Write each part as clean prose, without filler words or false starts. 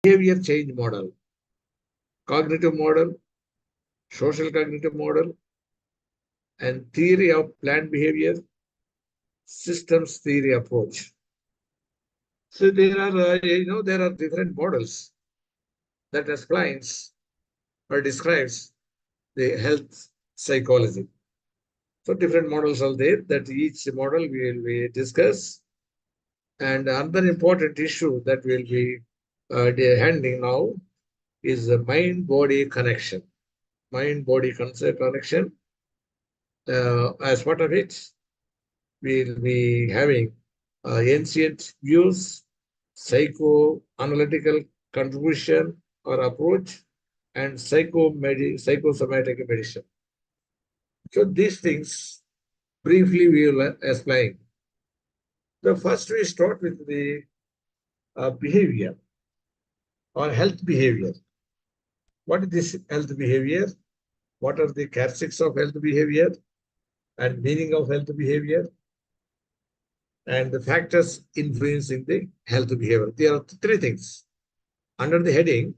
behavior change model, cognitive model, social cognitive model, and theory of planned behavior, systems theory approach. So there are different models that explains or describes the health psychology. So different models are there that each model we discuss. And another important issue that we'll be handling now is the mind-body connection. Mind-body connection. As part of it, we'll be having ancient views, psychoanalytical contribution or approach, and psychosomatic medicine. So these things briefly we will explain. The first we start with the behavior or health behavior. What is this health behavior? What are the characteristics of health behavior and meaning of health behavior and the factors influencing the health behavior? There are three things. Under the heading,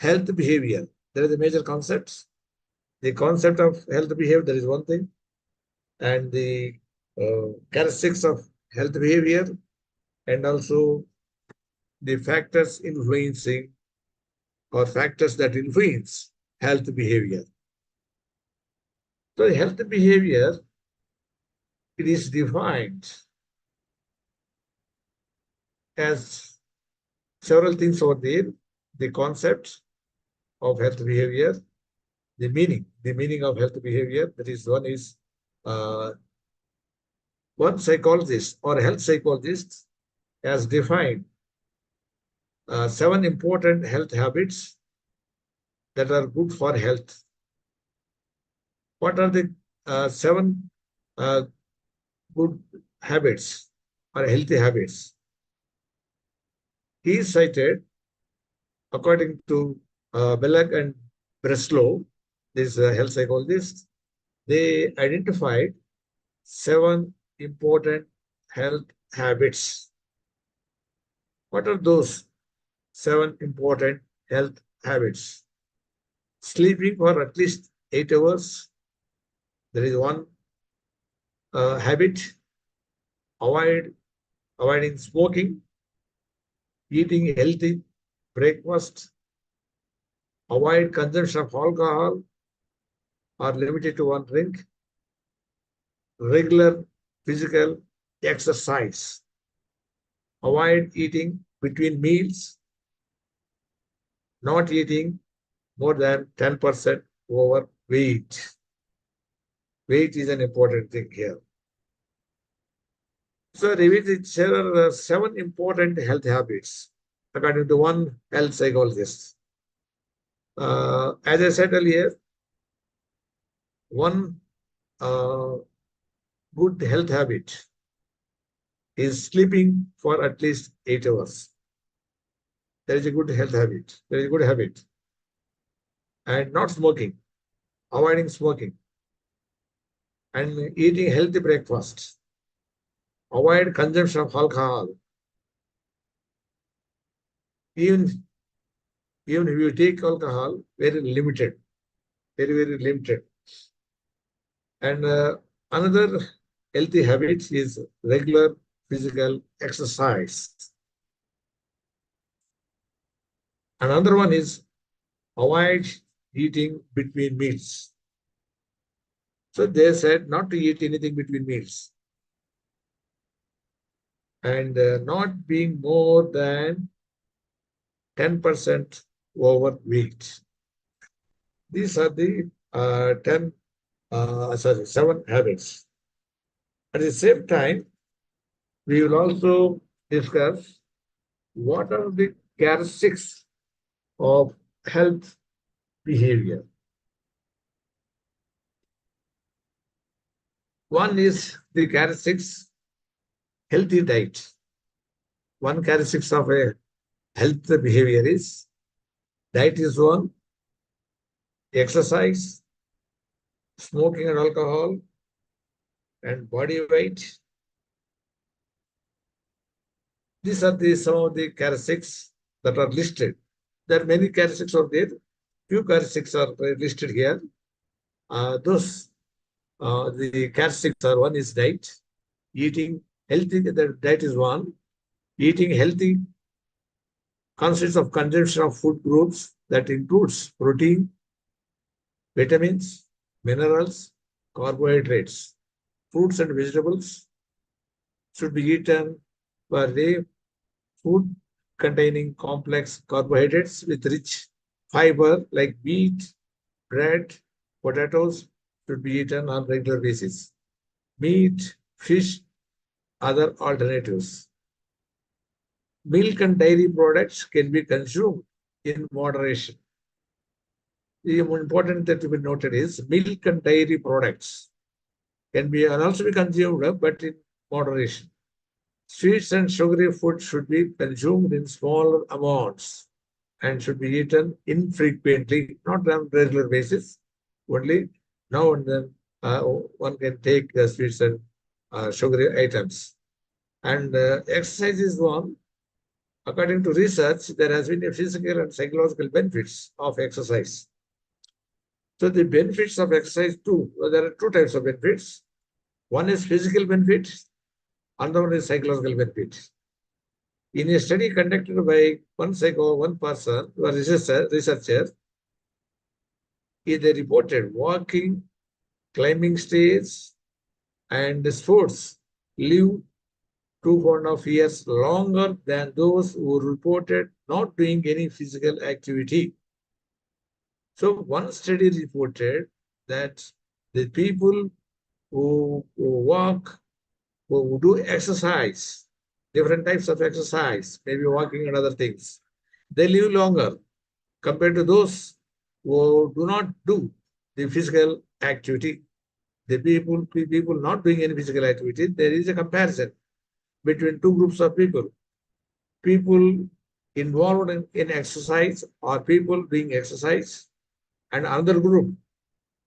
health behavior, there are the major concepts. The concept of health behavior, there is one thing. And the characteristics of health behavior and also the factors influencing or factors that influence health behavior. So health behavior, it is defined as several things over there. The concept of health behavior, the meaning of health behavior. That is one psychologist or health psychologist has defined 7 important health habits that are good for health. What are the 7 good habits or healthy habits? He cited, according to Belloc and Breslow, these health psychologists, they identified 7 important health habits. What are those 7 important health habits? Sleeping for at least 8 hours. There is one habit. Avoiding smoking. Eating healthy breakfast. Avoid consumption of alcohol or limited to 1 drink. Regular physical exercise. Avoid eating between meals. Not eating more than 10% overweight. Weight is an important thing here. So there are 7 important health habits, according to one health psychologist. As I said earlier, one good health habit is sleeping for at least 8 hours. There is a good health habit. There is a good habit. And not smoking, avoiding smoking, and eating healthy breakfast. Avoid consumption of alcohol. Even if you take alcohol, very limited, very limited. And another healthy habit is regular physical exercise. Another one is avoid eating between meals. So they said not to eat anything between meals. And not being more than 10% overweight. These are the 7 habits. At the same time, we will also discuss what are the characteristics of health behavior. One is the characteristics healthy diet. One characteristics of a health behavior is diet is one, exercise, smoking and alcohol, and body weight. These are some of the characteristics that are listed. There are many characteristics out there. Few characteristics are listed here. The characteristics are: one is diet, eating healthy. The diet is one. Eating healthy consists of consumption of food groups that includes protein, vitamins, minerals, carbohydrates. Fruits and vegetables should be eaten per day. Food containing complex carbohydrates with rich fiber like wheat, bread, potatoes should be eaten on regular basis. Meat, fish, other alternatives. Milk and dairy products can be consumed in moderation. The important that to be noted is milk and dairy products can also be consumed, but in moderation. Sweets and sugary food should be consumed in smaller amounts and should be eaten infrequently, not on regular basis. Only now and then one can take sweets and sugary items. And exercise is one. According to research, there has been a physical and psychological benefits of exercise. So the benefits of exercise too, there are two types of benefits. One is physical benefit, another one is psychological benefit. In a study conducted by one person, a researcher, they reported walking, climbing stairs, and sports live 2.5 years longer than those who reported not doing any physical activity. So one study reported that the people who walk, who do exercise, different types of exercise, maybe walking and other things, they live longer compared to those who do not do the physical activity. The people not doing any physical activity, there is a comparison between two groups of people. People involved in exercise or people doing exercise, and another group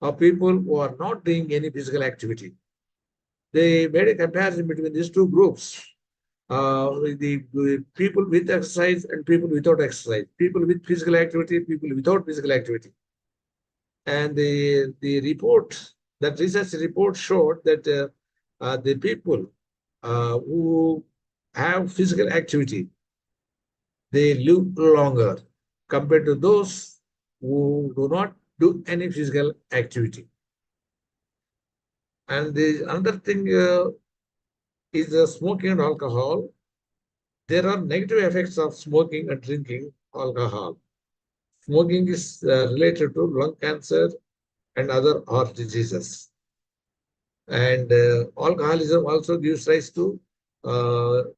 of people who are not doing any physical activity. They made a comparison between these two groups. The people with exercise and people without exercise, people with physical activity, people without physical activity. And the report, that research report showed that the people who have physical activity, they live longer compared to those who do not do any physical activity. And the another thing is smoking and alcohol. There are negative effects of smoking and drinking alcohol. Smoking is related to lung cancer and other heart diseases. And alcoholism also gives rise to the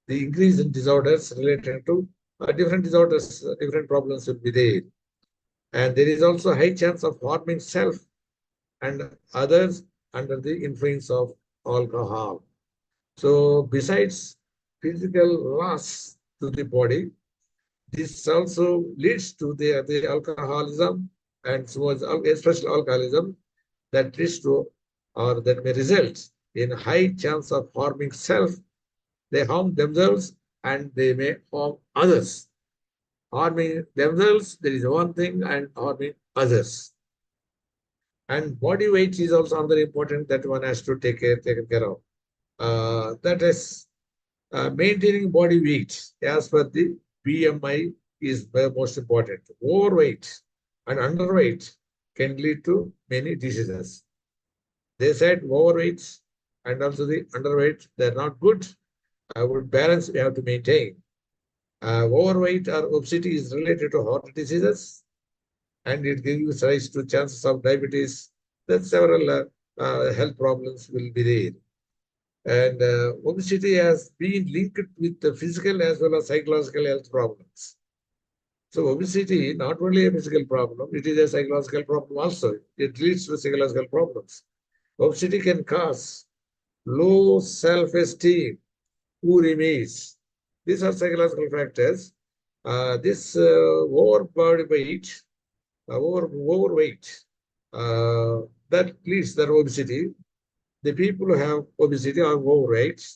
increase in disorders related to different disorders, different problems will be there. And there is also a high chance of harming self and others under the influence of alcohol. So besides physical loss to the body, this also leads to the alcoholism, and so especially alcoholism that leads to or that may result in high chance of harming self. They harm themselves and they may harm others. Harming themselves, there is one thing, and harming others. And body weight is also another important that one has to taken care of. That is maintaining body weight as per the BMI is the most important. Overweight and underweight can lead to many diseases. They said overweight and also the underweight, they're not good. I would balance we have to maintain. Overweight or obesity is related to heart diseases, and it gives rise to chances of diabetes. That several health problems will be there. And obesity has been linked with the physical as well as psychological health problems. So obesity, not only a physical problem, it is a psychological problem also. It leads to psychological problems. Obesity can cause low self-esteem, poor image. These are psychological factors. This overbody weight, overweight, that leads to obesity. The people who have obesity or overweight,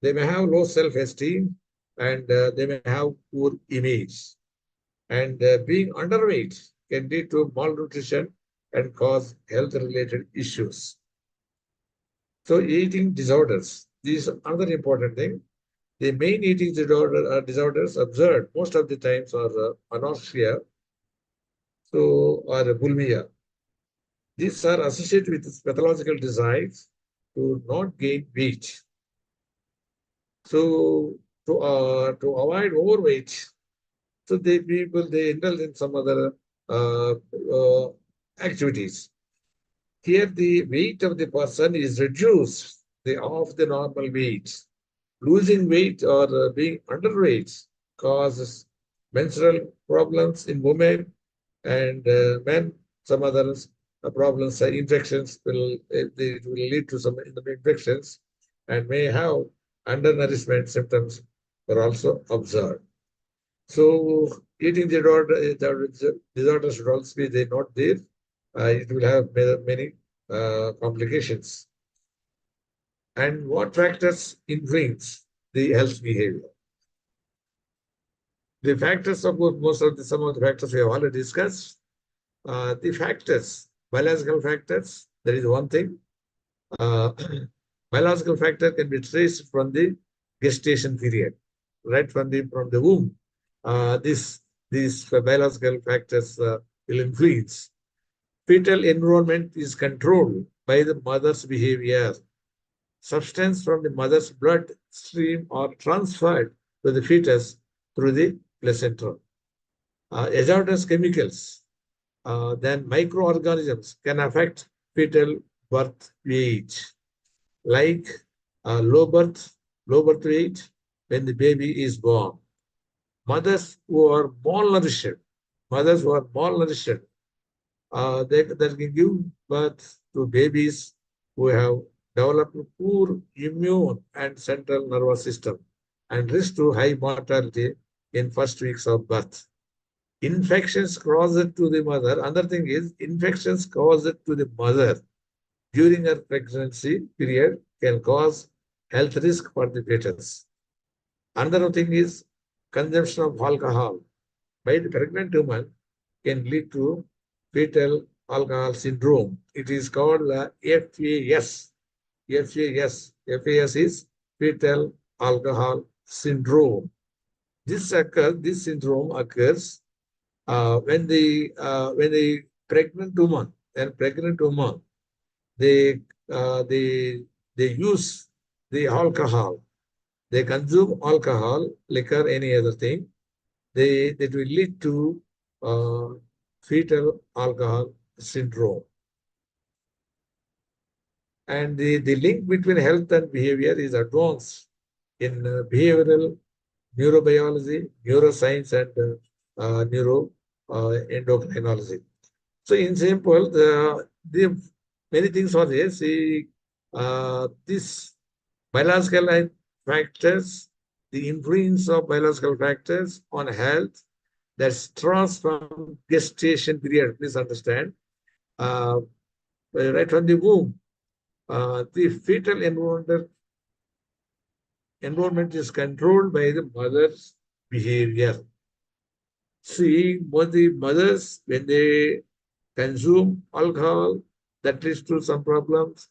they may have low self-esteem and they may have poor image. And being underweight can lead to malnutrition and cause health-related issues. So eating disorders, this is another important thing. The main eating disorders observed most of the times are anorexia, or bulimia. These are associated with pathological desires to not gain weight. So to avoid overweight, so they indulge in some other uh, uh, activities. Here, the weight of the person is reduced of the normal weight. Losing weight or being underweight causes menstrual problems in women and men. Some other problems, infections it will lead to some infections and may have undernourishment symptoms are also observed. So eating disorder should also be there, not there. It will have many complications. And what factors influence the health behavior? The factors, of course, some of the factors we have already discussed. The factors, biological factors, there is one thing. Uh, biological factor can be traced from the gestation period, right from the womb. These biological factors will influence. Fetal environment is controlled by the mother's behavior. Substance from the mother's blood stream are transferred to the fetus through the placenta. Hazardous chemicals, then microorganisms can affect fetal birth weight, like low birth weight when the baby is born. Mothers who are malnourished, they can give birth to babies who have developed poor immune and central nervous system and risk to high mortality in first weeks of birth. Infections caused to the mother. Another thing is infections caused to the mother during her pregnancy period can cause health risk for the fetus. Another thing is consumption of alcohol by the pregnant woman can lead to fetal alcohol syndrome. It is called FAS. FAS is fetal alcohol syndrome. This syndrome occurs when the pregnant woman they uh, they they use the alcohol. They consume alcohol, liquor, any other thing. That will lead to uh, fetal alcohol syndrome. And the link between health and behavior is advanced in behavioral neurobiology, neuroscience, and neuroendocrinology. So in simple, the many things are there. See, this biological factors, the influence of biological factors on health, that starts from gestation period. Please understand, uh, right from the womb, the fetal environment is controlled by the mother's behavior. See, both the mothers, when they consume alcohol, that leads to some problems.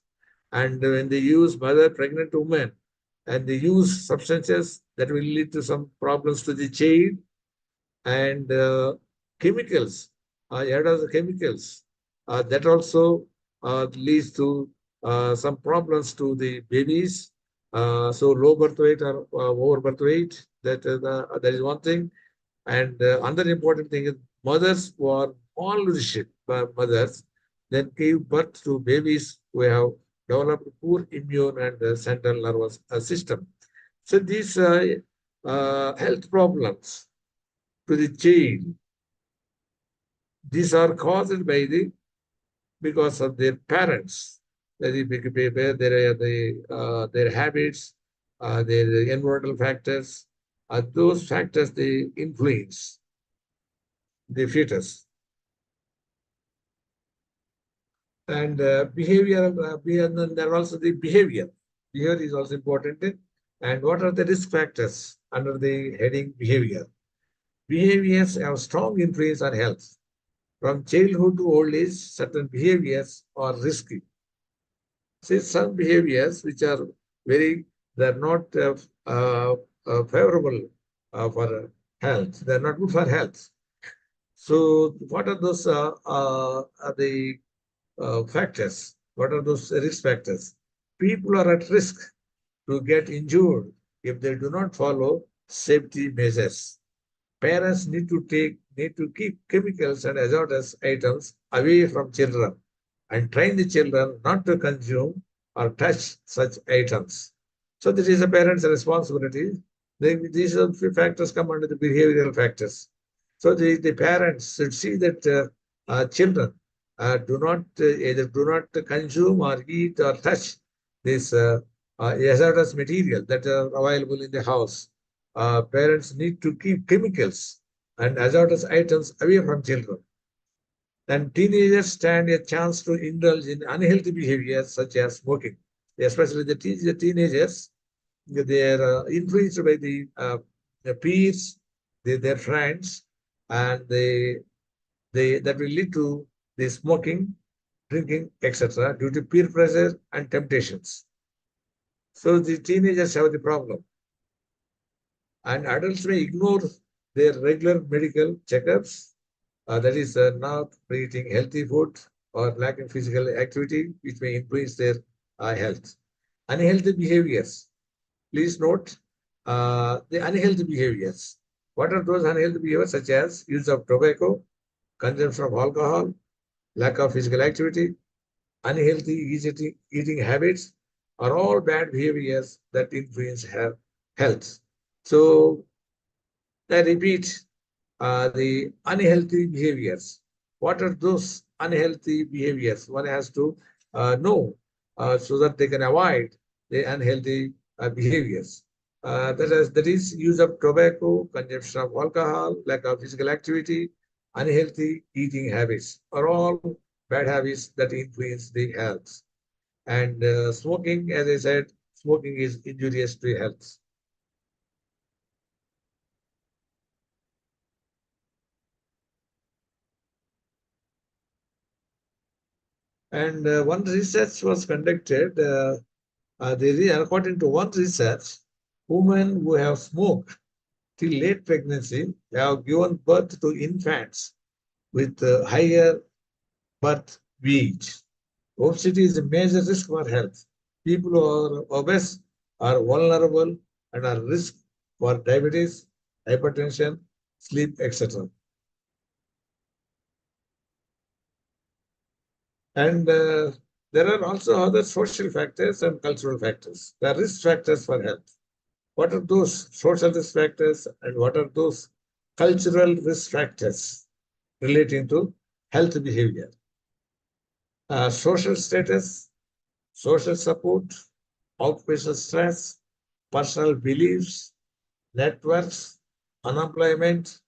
And when they use mother pregnant woman and they use substances, that will lead to some problems to the child. And chemicals, the chemicals, that also leads to some problems to the babies. So low birth weight or over birth weight, that is one thing. And another important thing is mothers who are malnourished mothers then give birth to babies who have developed poor immune and central nervous system. So these health problems to the child, these are caused by because of their parents, their habits, their environmental factors. Those factors they influence the fetus. And then there are also the behavior. Behavior is also important. And what are the risk factors? under the heading behavior. Behaviors have strong influence on health. From childhood to old age, certain behaviors are risky. See, some behaviors which are they're not favorable for health. They're not good for health. So, what are those are the factors? What are those risk factors? People are at risk to get injured if they do not follow safety measures. Parents need to keep chemicals and hazardous items away from children and train the children not to consume or touch such items. So this is a parent's responsibility. These are few factors come under the behavioral factors. So the parents should see that children either do not consume or eat or touch this hazardous material that are available in the house. Parents need to keep chemicals and hazardous items away from children. Then teenagers stand a chance to indulge in unhealthy behaviors such as smoking. Especially the teenagers, they are influenced by the peers, their friends, and that will lead to the smoking, drinking, etc. due to peer pressure and temptations. So the teenagers have the problem. And adults may ignore their regular medical checkups, that is, not eating healthy food or lacking physical activity, which may influence their health. Unhealthy behaviors. Please note the unhealthy behaviors. What are those unhealthy behaviors, such as use of tobacco, consumption of alcohol, lack of physical activity, unhealthy eating habits, are all bad behaviors that influence health. So I repeat, the unhealthy behaviors. What are those unhealthy behaviors? One has to know so that they can avoid the unhealthy behaviors. That is use of tobacco, consumption of alcohol, lack of physical activity, unhealthy eating habits are all bad habits that influence the health. And smoking, as I said, smoking is injurious to health. And one research was conducted. According to one research, women who have smoked till late pregnancy have given birth to infants with higher birth weight. Obesity is a major risk for health. People who are obese are vulnerable and are risk for diabetes, hypertension, sleep, etc. And there are also other social factors and cultural factors. There are risk factors for health. What are those social risk factors and what are those cultural risk factors relating to health behavior? Social status, social support, occupational stress, personal beliefs, networks, unemployment,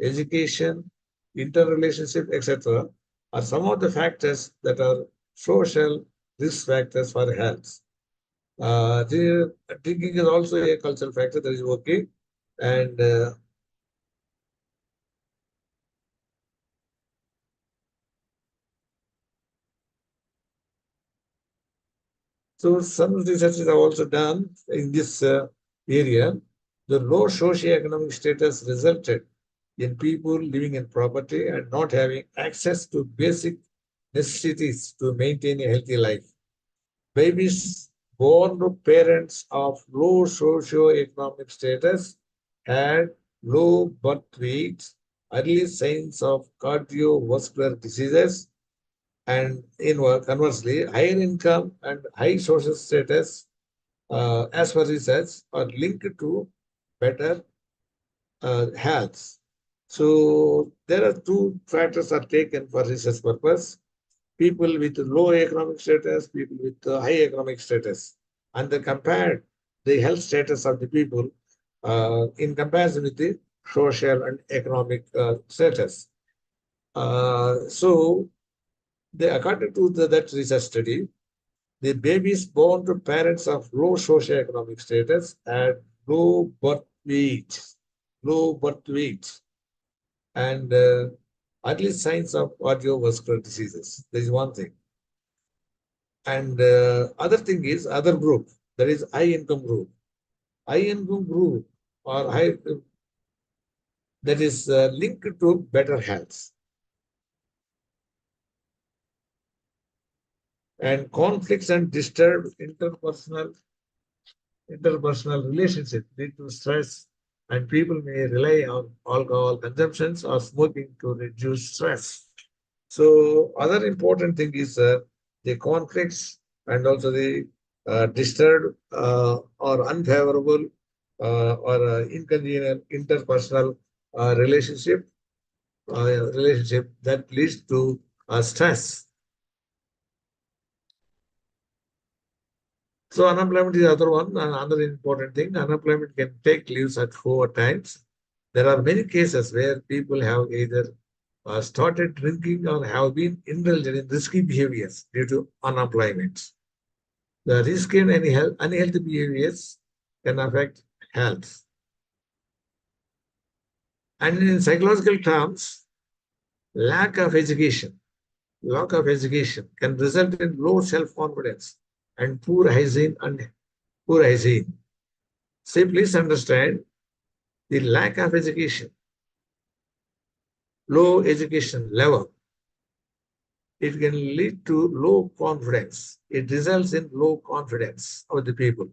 education, interrelationship, etc., are some of the factors that are social risk factors for health. The drinking is also a cultural factor that is okay. And so some researches are also done in this area. The low socioeconomic status resulted in people living in poverty and not having access to basic necessities to maintain a healthy life. Babies born to parents of low socioeconomic status had low birth weight, early signs of cardiovascular diseases, and conversely, higher income and high social status, as per research, are linked to better health. So there are two factors are taken for research purpose: people with low economic status, people with high economic status, and they compared the health status of the people in comparison with the social and economic status. So according to that research study, the babies born to parents of low socioeconomic status had low birth weight, low birth weight, and early signs of cardiovascular diseases. There is one thing. And other thing is other group, that is high income group. High income group or high that is linked to better health. And conflicts and disturbed interpersonal relationships lead to stress, and people may rely on alcohol consumptions or smoking to reduce stress. So other important thing is the conflicts and also the disturbed or unfavorable or inconvenient interpersonal relationship that leads to stress. So unemployment is the other one. Another important thing. Unemployment can take leaves at 4 times. There are many cases where people have either started drinking or have been indulged in risky behaviors due to unemployment. The risky and unhealthy behaviors can affect health. And in psychological terms, lack of education, lack of education can result in low self-confidence and poor hygiene. So please understand the lack of education, low education level, it can lead to low confidence. It results in low confidence of the people.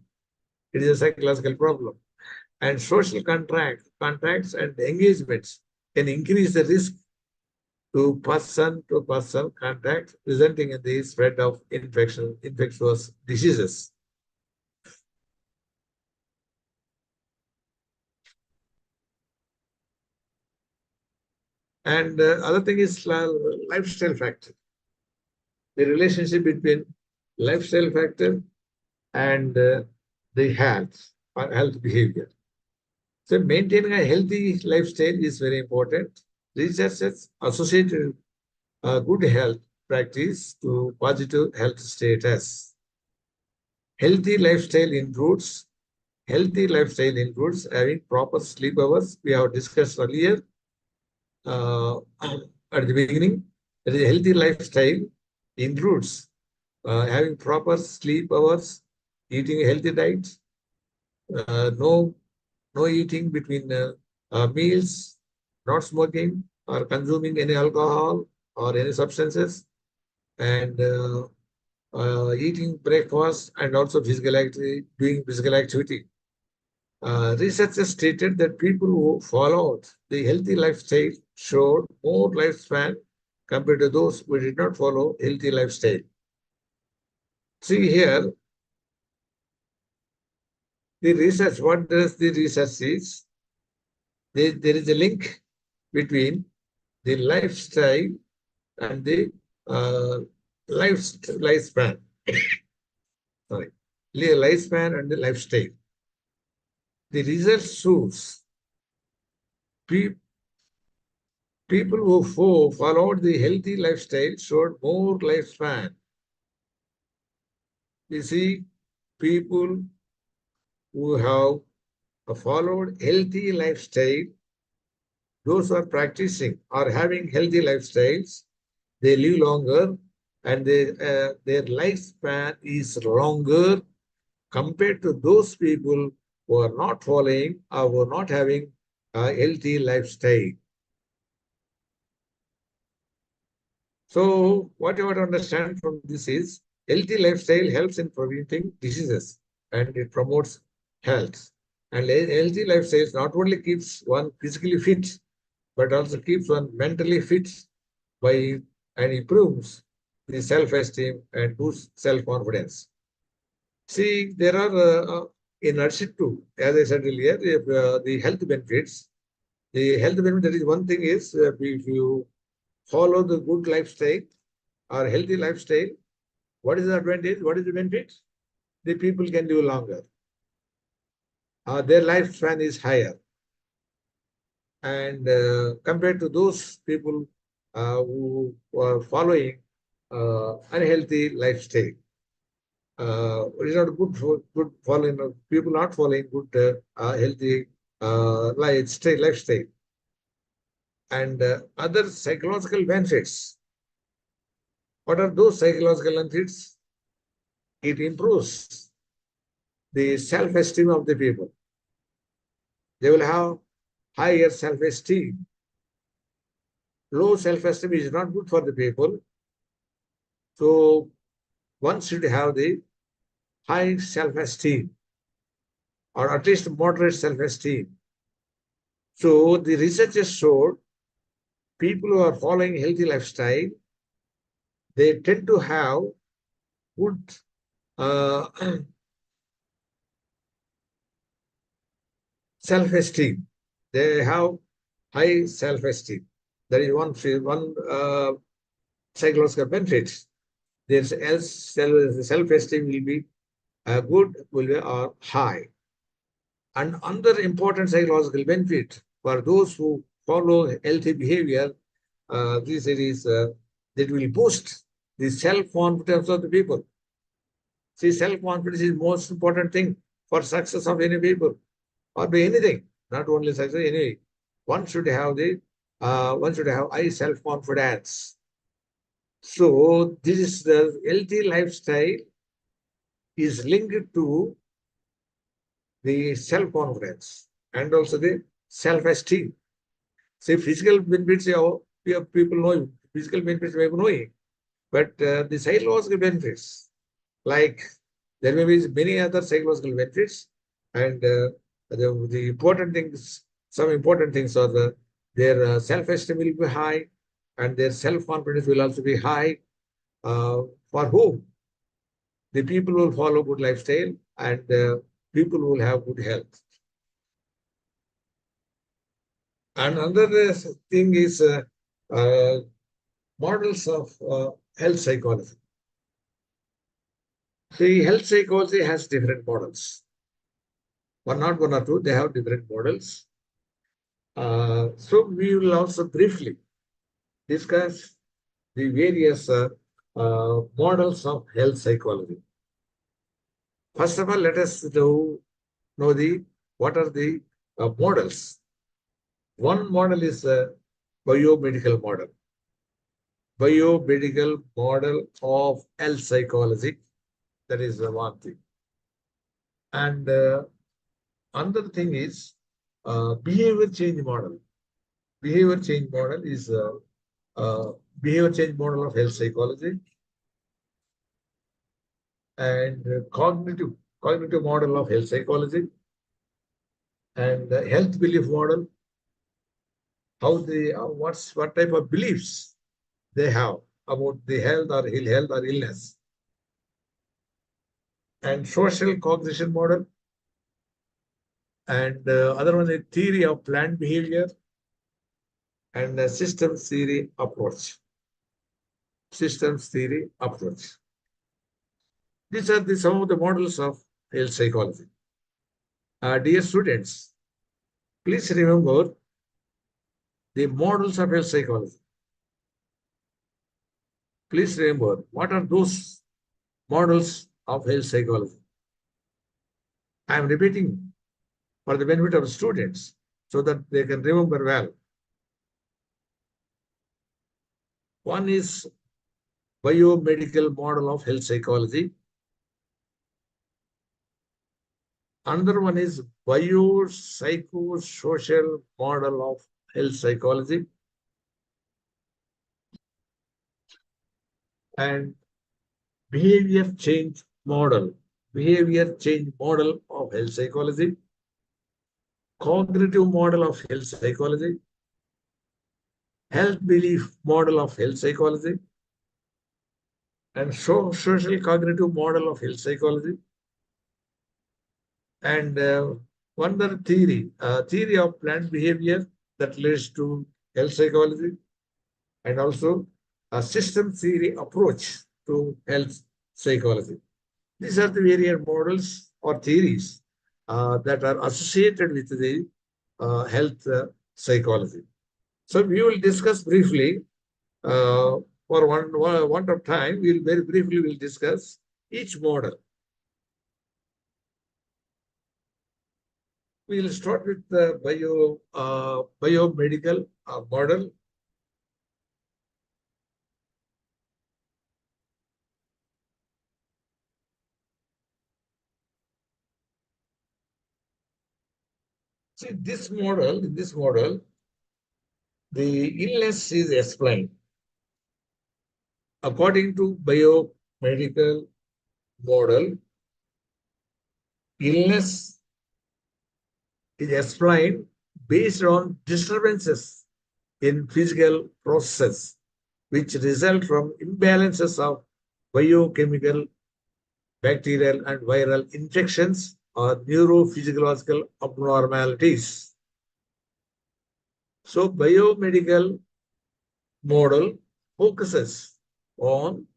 It is a psychological problem. And social contracts and engagements can increase the risk to person contact, resulting in the spread of infectious diseases. And other thing is lifestyle factor. The relationship between lifestyle factor and the health or health behavior. So maintaining a healthy lifestyle is very important. Researchers associated good health practice to positive health status. Healthy lifestyle includes having proper sleep hours. We have discussed earlier uh, at the beginning. That is a healthy lifestyle includes having proper sleep hours, eating a healthy diet, no eating between meals, not smoking or consuming any alcohol or any substances, and eating breakfast and also doing physical activity. Researchers stated that people who followed the healthy lifestyle showed more lifespan compared to those who did not follow healthy lifestyle. See here, the research, what does the research is? There is a link between the lifestyle and the uh, lifespan. Sorry, lifespan and the lifestyle. The result shows pe- people who followed the healthy lifestyle showed more lifespan. You see, people who have followed healthy lifestyle, those who are practicing or having healthy lifestyles, they live longer and their lifespan is longer compared to those people who are not following or who are not having a healthy lifestyle. So what you have to understand from this is healthy lifestyle helps in preventing diseases and it promotes health. And healthy lifestyle not only keeps one physically fit, but also keeps one mentally fit by and improves the self-esteem and boosts self-confidence. See, there are in addition to, as I said earlier, the health benefits. The health benefit, that is one thing is if you follow the good lifestyle or healthy lifestyle, what is the advantage? What is the benefit? The people can live longer. Their lifespan is higher. And compared to those people who are following unhealthy lifestyle, it is not good for good following people not following good healthy lifestyle, and other psychological benefits. What are those psychological benefits? It improves the self-esteem of the people. They will have higher self-esteem. Low self-esteem is not good for the people. So one should have the high self-esteem or at least moderate self-esteem. So the researchers showed people who are following healthy lifestyle, they tend to have good uh, self-esteem. They have high self-esteem. That is one psychological benefit. Their self-esteem will be good, will be high. And another important psychological benefit for those who follow healthy behavior, this is that will boost the self-confidence of the people. See, self-confidence is most important thing for success of any people or by anything, not only success, anyway. One should have high self-confidence. So this is the healthy lifestyle is linked to the self-confidence and also the self-esteem. See, physical benefits, people know physical benefits, people know it, but the psychological benefits, like there may be many other psychological benefits, and the important things, some important things are their self-esteem will be high, and their self-confidence will also be high. For whom? The people will follow good lifestyle, and people will have good health. And another thing is uh, models of health psychology. See, health psychology has different models. Not one or two, they have different models. So we will also briefly discuss the various models of health psychology. First of all, let us know what are the models. One model is a biomedical model. Biomedical model of health psychology. That is one thing. And another thing is behavior change model. Behavior change model is uh, behavior change model of health psychology, and cognitive model of health psychology, and health belief model. How they what type of beliefs they have about the health or ill health or illness, and social cognition model, and other one is theory of planned behavior, and systems theory approach. Systems theory approach. These are some of the models of health psychology. Dear students, please remember the models of health psychology. Please remember what are those models of health psychology. I am repeating for the benefit of students so that they can remember well. One is biomedical model of health psychology. Another one is biopsychosocial model of health psychology. And behavior change model. Behavior change model of health psychology. Cognitive model of health psychology. Health belief model of health psychology. And social cognitive model of health psychology. And one other theory of planned behavior that leads to health psychology, and also a system theory approach to health psychology. These are the various models or theories that are associated with the health psychology. So we will discuss briefly for one of time. We'll very briefly will discuss each model. We will start with the biomedical model. See, in this model, the illness is explained. According to biomedical model, illness is explained based on disturbances in physical processes, which result from imbalances of biochemical, bacterial, and viral infections or neurophysiological abnormalities. So, biomedical model focuses on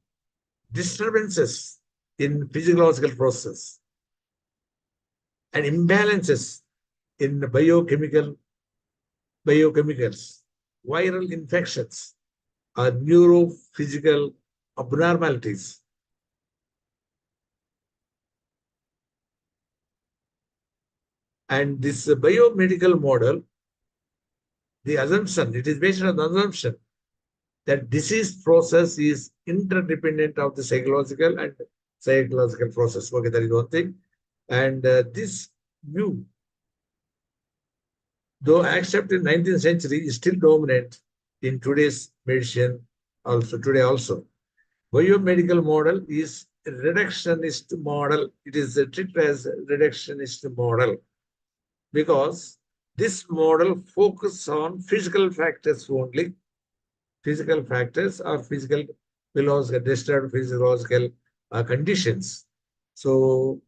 disturbances in physiological process and imbalances in biochemicals, viral infections, or neurophysical abnormalities. And this biomedical model, the assumption, it is based on the assumption that disease process is interdependent of the psychological process. Okay, that is one thing. And this view, though accepted in 19th century, is still dominant in today's medicine today also. Biomedical model is a reductionist model. It is treated as a reductionist model because this model focuses on physical factors only. Physical factors or physical disturbed physiological conditions. So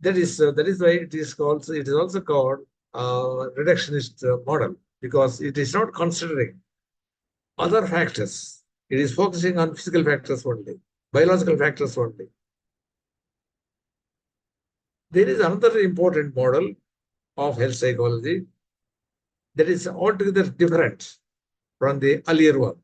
that is why it is also called reductionist model, because it is not considering other factors. It is focusing on physical factors only, biological factors only. There is another important model of health psychology that is altogether different from the earlier one,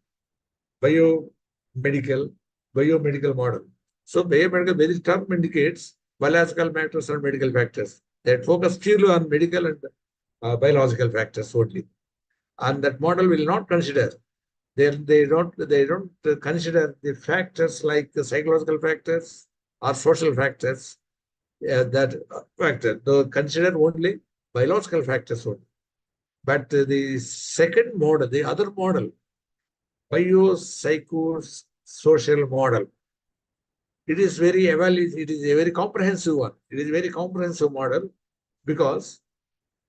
biomedical biomedical model. So biomedical, very term indicates biological matters and medical factors that focus purely on medical and biological factors only. And that model will not consider, they don't consider the factors like the psychological factors or social factors, that factor. They consider only biological factors only. But the second model, the other model, biopsychosocial model, it is it is a very comprehensive one. It is a very comprehensive model because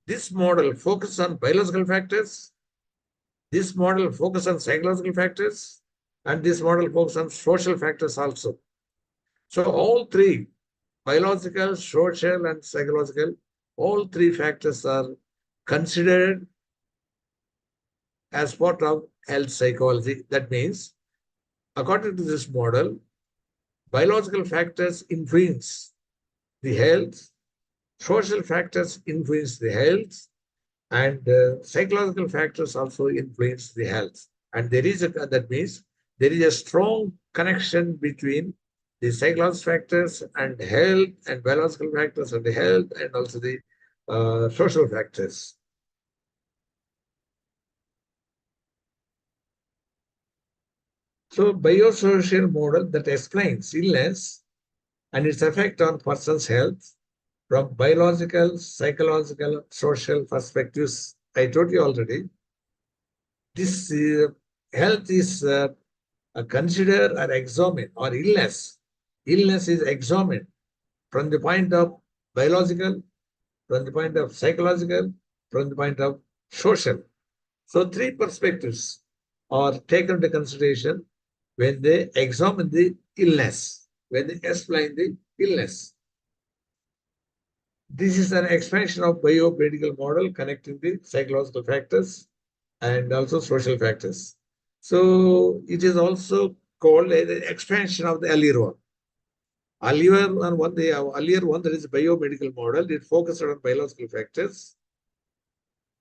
this model focuses on biological factors, this model focuses on psychological factors, and this model focuses on social factors also. So all three, biological, social, and psychological, all three factors are considered as part of health psychology. That means, according to this model, biological factors influence the health, social factors influence the health, and psychological factors also influence the health. And that means there is a strong connection between the psychological factors and health, and biological factors and the health, and also the social factors. So biosocial model that explains illness and its effect on person's health from biological, psychological, social perspectives. I told you already, this health is considered or examined, or illness is examined from the point of biological, from the point of psychological, from the point of social. So three perspectives are taken into consideration when they examine the illness, when they explain the illness. This is an expansion of biomedical model connecting the psychological factors and also social factors. So it is also called an expansion of the earlier one. Earlier one, that is biomedical model, it focused on biological factors,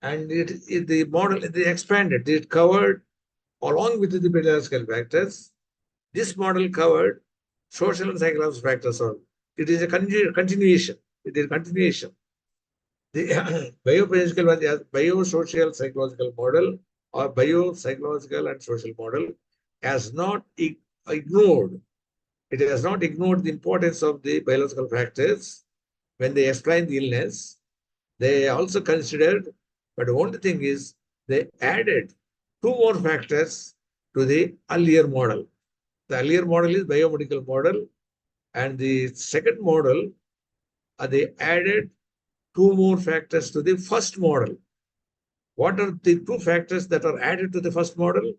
and the model, they expanded, it covered along with the biological factors. This model covered social and psychological factors. It is a continuation. It is continuation. The biophysical one is biosocial psychological model or biopsychological and social model has not ignored. It has not ignored the importance of the biological factors when they explain the illness. They also considered, but the only thing is they added two more factors to the earlier model. The earlier model is biomedical model, and the second model, they added two more factors to the first model. What are the two factors that are added to the first model?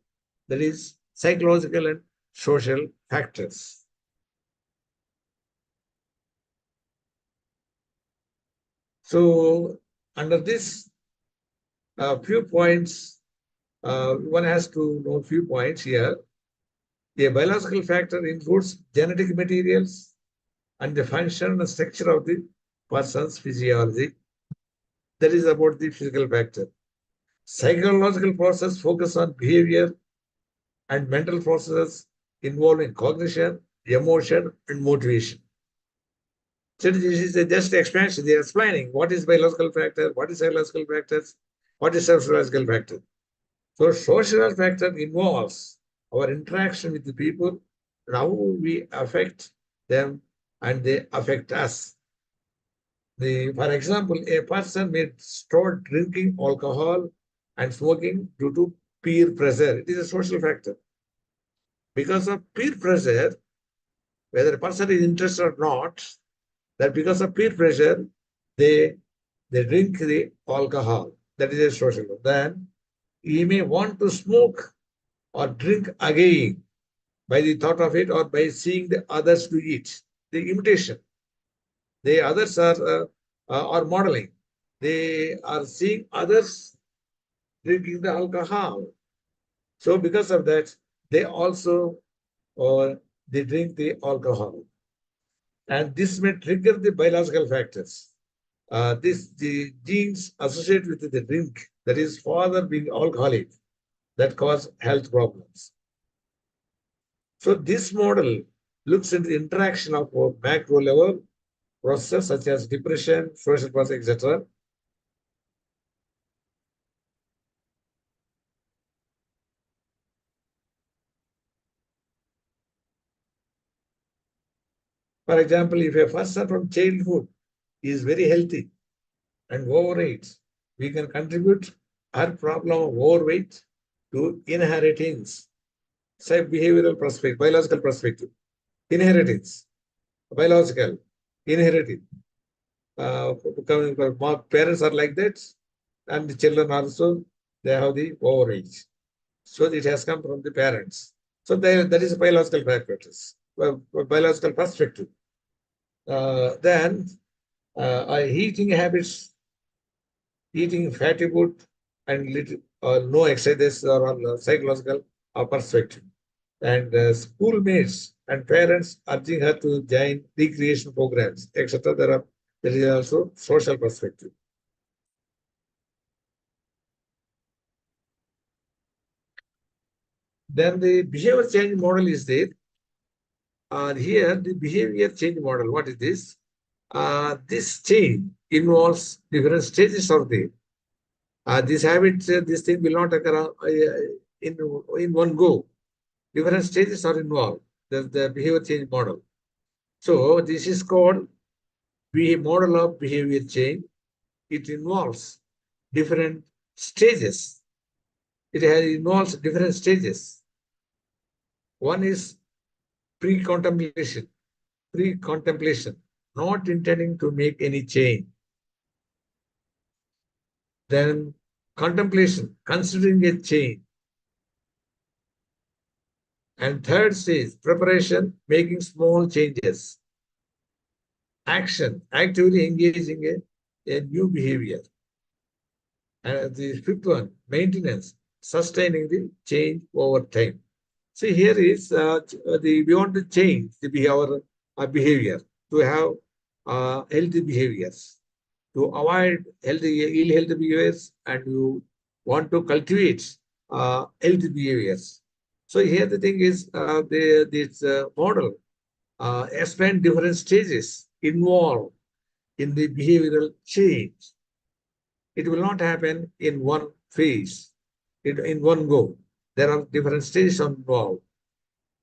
That is psychological and social factors. So under this, few points, one has to know few points here. A biological factor includes genetic materials and the function and structure of the person's physiology. That is about the physical factor. Psychological process focus on behavior and mental processes involving cognition, emotion, and motivation. So this is just expansion. They are explaining what is biological factor, what is psychological factors, what is sociological factor. So social factor involves our interaction with the people, and how we affect them and they affect us. For example, a person may start drinking alcohol and smoking due to peer pressure. It is a social factor. Because of peer pressure, whether a person is interested or not, that because of peer pressure, they drink the alcohol. That is a social. Then he may want to smoke or drink again by the thought of it or by seeing the others do it. The imitation. The others are modeling. They are seeing others drinking the alcohol. So because of that, they also or they drink the alcohol. And this may trigger the biological factors. The genes associated with the drink, that is father being alcoholic, that cause health problems. So this model looks into the interaction of macro level processes such as depression, social process, etc. For example, if a person from childhood is very healthy and overweight, we can contribute her problem of overweight to inheritance. Say behavioral perspective, biological perspective, inheritance, biological, inherited. Parents are like that, and the children also, they have the overage. So it has come from the parents. So that is biological factors, biological perspective. Then eating habits, eating fatty food, and little, no exercise or on psychological perspective. And schoolmates and parents urging her to join recreation programs, etc. There is also social perspective. Then the behavior change model is there. Here, the behavior change model, what is this? This change involves different stages of the this habit, this thing will not occur in one go. Different stages are involved. The behavior change model. So this is called model of behavior change. It involves different stages. Involves different stages. One is pre-contemplation, not intending to make any change. Then contemplation, considering a change. And third stage, preparation, making small changes. Action, actively engaging a new behavior. And the fifth one, maintenance, sustaining the change over time. See, here is we want to change our behavior to have healthy behaviors, to avoid ill healthy behaviors, and you want to cultivate healthy behaviors. So here the thing is this model explain different stages involved in the behavioral change. It will not happen in one phase, in one go. There are different stages involved.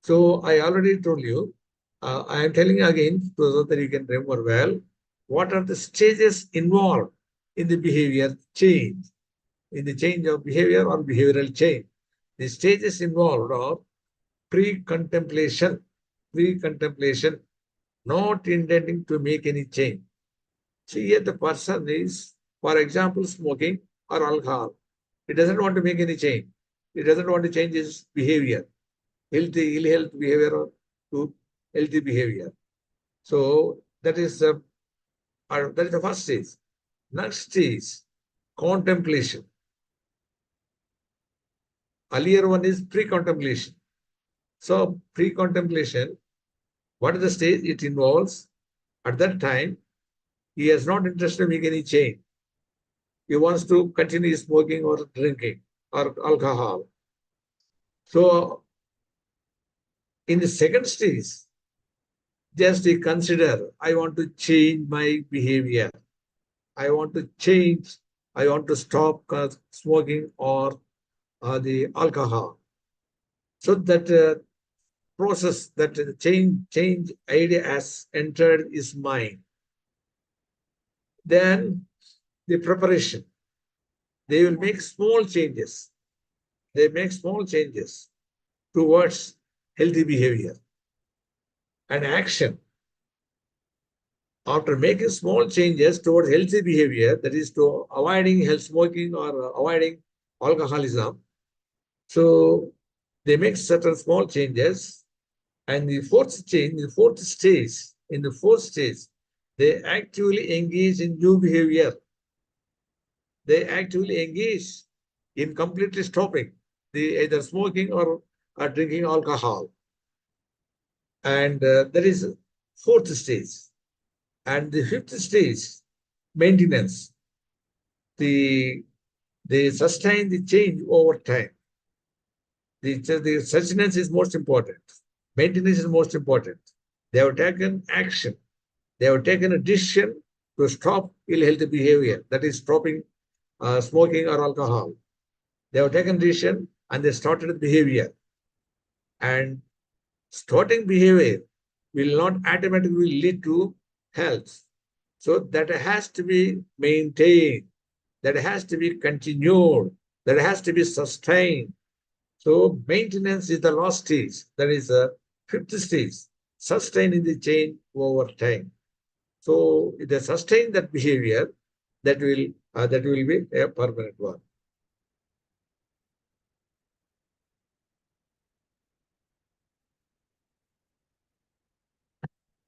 So I already told you, I am telling you again so that you can remember well, what are the stages involved in the behavior change, in the change of behavior or behavioral change. The stages involved are pre-contemplation, not intending to make any change. See, here the person is, for example, smoking or alcohol. He doesn't want to make any change. He doesn't want to change his behavior, healthy, ill health behavior to healthy behavior. So that is the first stage. Next stage, contemplation. Earlier one is pre-contemplation. So pre-contemplation, what is the stage it involves? At that time, he is not interested in making any change. He wants to continue smoking or drinking or alcohol. So in the second stage, just consider, I want to change my behavior. I want to change, I want to stop smoking or the alcohol. So that process, that change idea has entered his mind. Then the preparation. They will make small changes. They make small changes towards healthy behavior and action. After making small changes towards healthy behavior, that is to avoiding health smoking or avoiding alcoholism, so they make certain small changes. And the fourth change, in the fourth stage, they actively engage in new behavior. They actively engage in completely stopping the either smoking or drinking alcohol. And there is fourth stage. And the fifth stage, maintenance. They sustain the change over time. The sustenance is most important. Maintenance is most important. They have taken action. They have taken a decision to stop ill-healthy behavior, that is stopping smoking or alcohol. They have taken decision and they started the behavior. And starting behavior will not automatically lead to health. So that has to be maintained, that has to be continued, that has to be sustained. So maintenance is the last stage, that is the fifth stage, sustaining the change over time. So if they sustain that behavior, that will be a permanent one.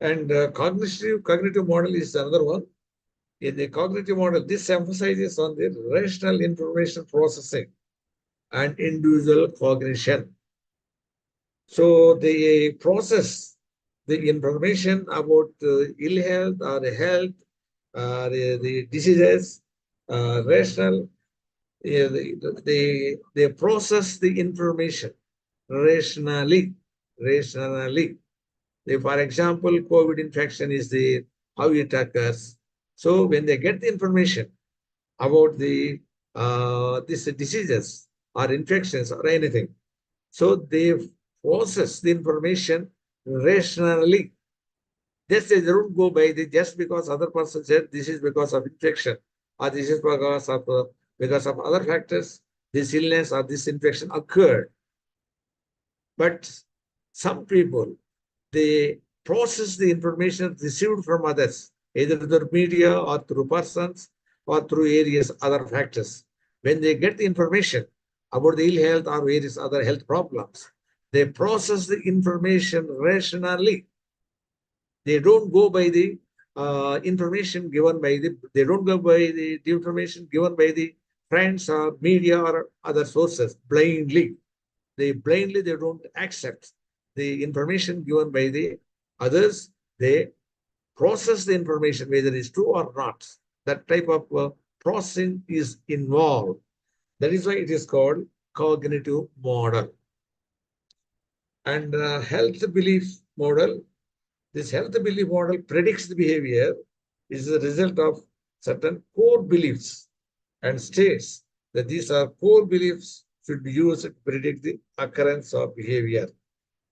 And cognitive model is another one. In the cognitive model, this emphasizes on the rational information processing and individual cognition. So they process the information about ill health or the health, the diseases, rational. They process the information rationally. Rationally. For example, COVID infection is the how it occurs. So when they get the information about the these diseases or infections or anything, so they process the information rationally. They don't go by the just because other person said this is because of infection or this is because of other factors, this illness or this infection occurred. But some people, they process the information received from others, either through media or through persons or through various other factors. When they get the information about the ill health or various other health problems, they process the information rationally. They don't go by the information given by they don't go by the information given by the friends or media or other sources blindly. They don't accept the information given by the others. They process the information, whether it's true or not. That type of processing is involved. That is why it is called cognitive model. And health belief model. This health belief model predicts the behavior is the result of certain core beliefs and states that these are core beliefs should be used to predict the occurrence of behavior.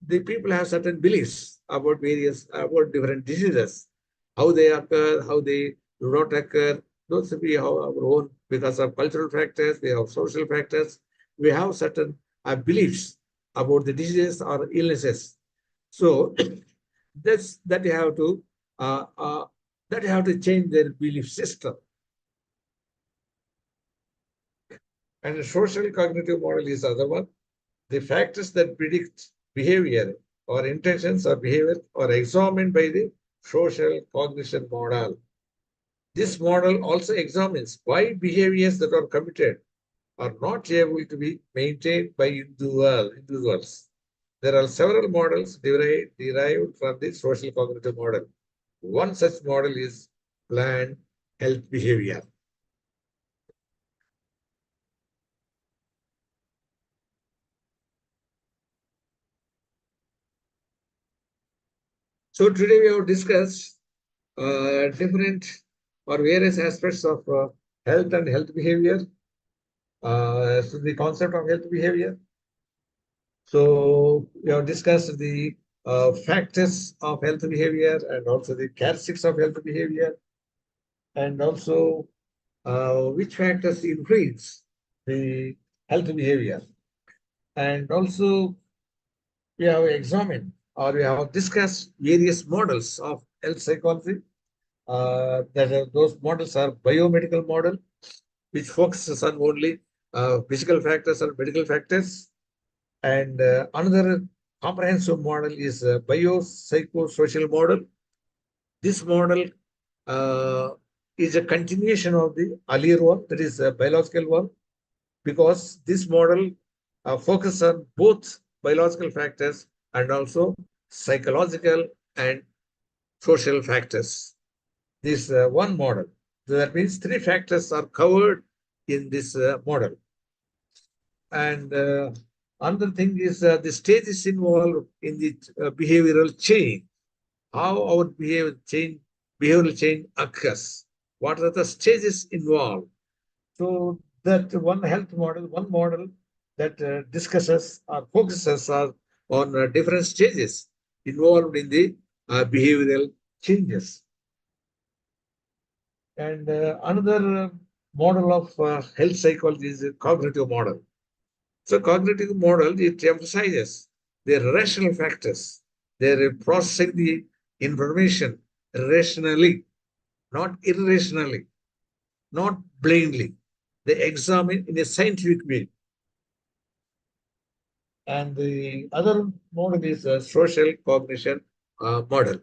The people have certain beliefs about different diseases, how they occur, how they do not occur. Those we have our own because of cultural factors, we have social factors, we have certain beliefs about the diseases or illnesses. So that's that you have to uh, uh, that you have to change their belief system. And the social cognitive model is the other one. The factors that predict behavior or intentions or behavior are examined by the social cognition model. This model also examines why behaviors that are committed are not able to be maintained by individuals. There are several models derived from the social cognitive model. One such model is planned health behavior. So today we have discussed different or various aspects of health and health behavior. So the concept of health behavior. So we have discussed the factors of health behavior and also the characteristics of health behavior, and also which factors influence the health behavior. And also we have examined or we have discussed various models of health psychology. Those models are biomedical model, which focuses on only physical factors or medical factors. And another comprehensive model is a biopsychosocial model. This model uh, is a continuation of the earlier one, that is a biological one, because this model focuses on both biological factors and also psychological and social factors. This one model. So that means three factors are covered in this model. And another thing is the stages involved in the behavioral change. How our behavioral change occurs. What are the stages involved? So that one model that discusses or focuses on different stages involved in the behavioral changes. And another model of health psychology is a cognitive model. So cognitive model, it emphasizes the rational factors. They're processing the information rationally, not irrationally, not blindly. They examine in a scientific way. And the other model is a social cognition model.